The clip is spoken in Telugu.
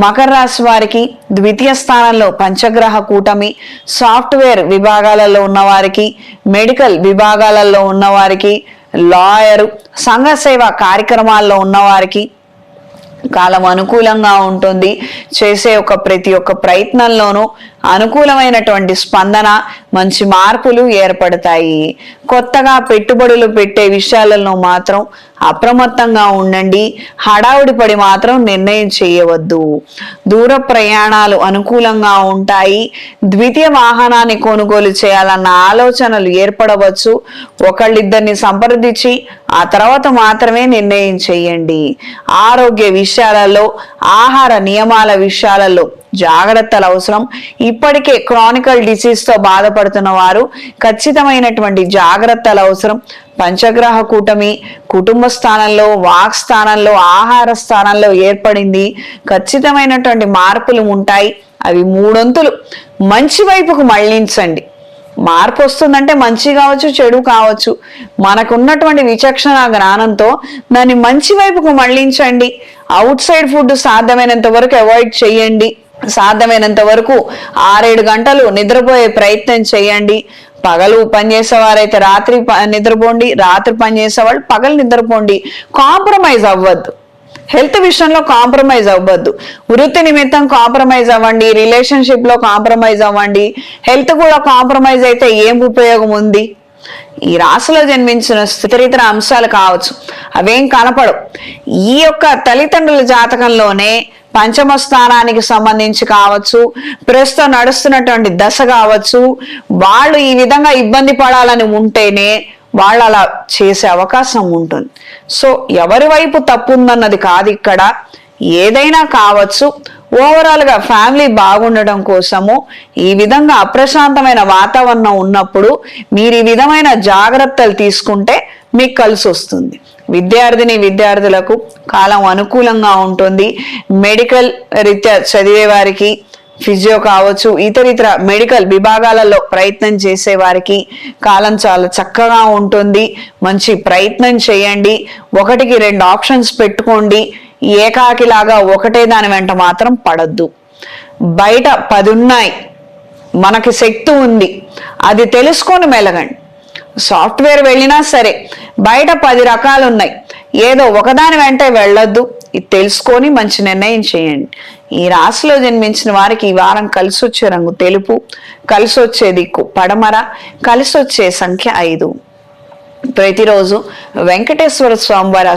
మకర రాశి వారికి ద్వితీయ స్థానంలో పంచగ్రహ కూటమి, సాఫ్ట్వేర్ విభాగాలలో ఉన్నవారికి, మెడికల్ విభాగాలలో ఉన్నవారికి, లాయరు, సంఘ సేవ కార్యక్రమాల్లో ఉన్నవారికి కాలం అనుకూలంగా ఉంటుంది. చేసే ప్రతి ఒక్క ప్రయత్నంలోనూ అనుకూలమైనటువంటి స్పందన, మంచి మార్పులు ఏర్పడతాయి. కొత్తగా పెట్టుబడులు పెట్టే విషయాలలో మాత్రం అప్రమత్తంగా ఉండండి. హడావుడి పడి మాత్రం నిర్ణయం చేయవద్దు. దూర ప్రయాణాలు అనుకూలంగా ఉంటాయి. ద్వితీయ వాహనాన్ని కొనుగోలు చేయాలన్న ఆలోచనలు ఏర్పడవచ్చు. ఒకళ్ళిద్దరిని సంప్రదించి ఆ తర్వాత మాత్రమే నిర్ణయం చేయండి. ఆరోగ్య విషయాలలో, ఆహార నియమాల విషయాలలో జాగ్రత్తలు అవసరం. ఇప్పటికే క్రానికల్ డిసీజ్ తో బాధపడుతున్న వారు ఖచ్చితమైనటువంటి జాగ్రత్తలు అవసరం. పంచగ్రహ కూటమి కుటుంబ స్థానంలో, వాక్ స్థానంలో, ఆహార స్థానంలో ఏర్పడింది. ఖచ్చితమైనటువంటి మార్పులు ఉంటాయి. అవి మూడొంతులు మంచి వైపుకు మళ్లించండి. మార్పు వస్తుందంటే మంచి కావచ్చు, చెడు కావచ్చు. మనకున్నటువంటి విచక్షణ జ్ఞానంతో దాన్ని మంచి వైపుకు మళ్లించండి. అవుట్ సైడ్ ఫుడ్ సాధ్యమైనంత వరకు అవాయిడ్ చేయండి. సాధ్యమైనంత వరకు 6-7 గంటలు నిద్రపోయే ప్రయత్నం చేయండి. పగలు పనిచేసేవారైతే రాత్రి నిద్రపోండి, రాత్రి పనిచేసేవాళ్ళు పగలు నిద్రపోండి. కాంప్రమైజ్ అవ్వద్దు. హెల్త్ విషయంలో కాంప్రమైజ్ అవ్వద్దు. వృత్తి నిమిత్తం కాంప్రమైజ్ అవ్వండి, రిలేషన్షిప్ లో కాంప్రమైజ్ అవ్వండి. హెల్త్ కూడా కాంప్రమైజ్ అయితే ఏం ఉపయోగం ఉంది? ఈ రాశిలో జన్మించిన ఇతరితర అంశాలు కావచ్చు, అవేం కనపడవు. ఈ తల్లిదండ్రుల జాతకంలోనే పంచమ స్థానానికి సంబంధించి కావచ్చు, ప్రస్తుతం నడుస్తున్నటువంటి దశ కావచ్చు, వాళ్ళు ఈ విధంగా ఇబ్బంది పడాలని ఉంటేనే వాళ్ళు అలా చేసే అవకాశం ఉంటుంది. సో ఎవరి వైపు తప్పు ఉందన్నది కాదు ఇక్కడ. ఏదైనా కావచ్చు. ఓవరాల్ గా ఫ్యామిలీ బాగుండడం కోసము ఈ విధంగా అప్రశాంతమైన వాతావరణం ఉన్నప్పుడు మీరు ఈ విధమైన జాగ్రత్తలు తీసుకుంటే మీకు కలిసి వస్తుంది. విద్యార్థులకు కాలం అనుకూలంగా ఉంటుంది. మెడికల్ రీత్యా చదివే వారికి, ఫిజియో కావచ్చు, ఇతరితర మెడికల్ విభాగాలలో ప్రయత్నం చేసే వారికి కాలం చాలా చక్కగా ఉంటుంది. మంచి ప్రయత్నం చేయండి. 1-2 ఆప్షన్స్ పెట్టుకోండి. ఏకాకిలాగా ఒకటే దాని వెంట మాత్రం పడద్దు. బయట 10 ఉన్నాయి, మనకి శక్తి ఉంది, అది తెలుసుకొని మెలగండి. సాఫ్ట్వేర్ వెళ్ళినా సరే బయట 10 రకాలు ఉన్నాయి, ఏదో ఒకదాని వెంటే వెళ్ళొద్దు. ఇది తెలుసుకొని మంచి నిర్ణయం చేయండి. ఈ రాశిలో జన్మించిన వారికి ఈ వారం కలిసి వచ్చే రంగు తెలుపు, కలిసి వచ్చే దిక్కు పడమర, కలిసి వచ్చే సంఖ్య 5. ప్రతిరోజు వెంకటేశ్వర స్వామి వారి